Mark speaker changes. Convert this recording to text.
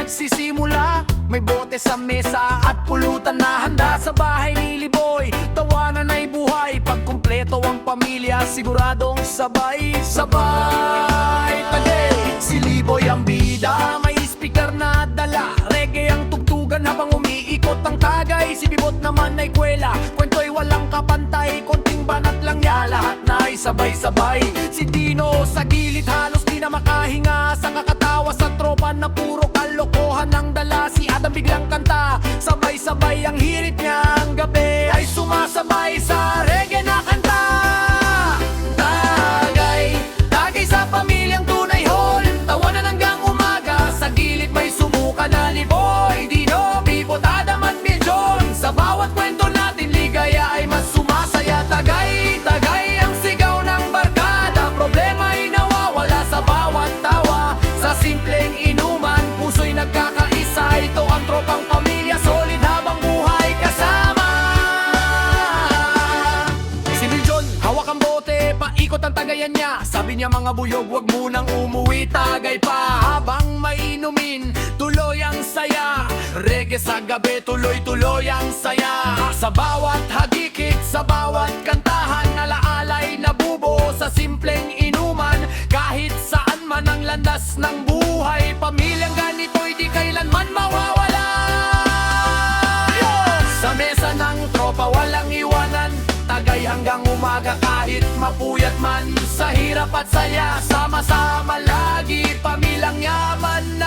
Speaker 1: nagsisimula. May bote sa mesa at pulutan na handa sa bahay ni Liboy. Tawanan ay buhay, pag kumpleto ang pamilya, siguradong sabay-sabay. Tagay, si Liboy ang bida, may speaker na dala. Reggae ang tugtugan habang umiikot ang tagay. Si Bibot naman ay kwela, kwento'y walang kapantay. Konting banat lang ya, lahat na ay sabay-sabay. Si Dino sa gilid halos di na makahinga, sa kakatawa sa tropa na puro kalokohan ang dala. Si Adam biglang kanta, sabay-sabay ang hirit niya. Ang gabi ay sumasabay sa reggae na kanta. Tagay, tagay sa pamilyang tunay hall, tawanan hanggang umaga. Sa gilid may sumuka na Liboy, Dino, Bibot, Adam at Miljon. Sa bawat kwento natin ligaya ay mas sumasaya. Tagay, tagay ang sigaw ng barkada, problema ay nawawala sa bawat tawa. Sa simpleng inuman, puso'y nagkakaisa. Ito ang tropang pamilya, solid habang buhay kasama. Si Miljon, hawak ang bote, paikot ang tagayan niya. Sabi niya mga buyog, wag munang umuwi. Tagay pa habang mainumin, tuloy ang saya. Reggae sa gabi, tuloy-tuloy ang saya. Sa bawat hagikit, sa bawat kantahan, alaalay na bubo sa simpleng inuman. Kahit saan man ang landas ng buhay, pamilyang ganito'y di kailanman mawawala. Sa mesa ng tropa walang iwanan, tagay hanggang umaga kahit mapuyat man. Sa hirap at saya, sama-sama lagi, pamilyang yaman na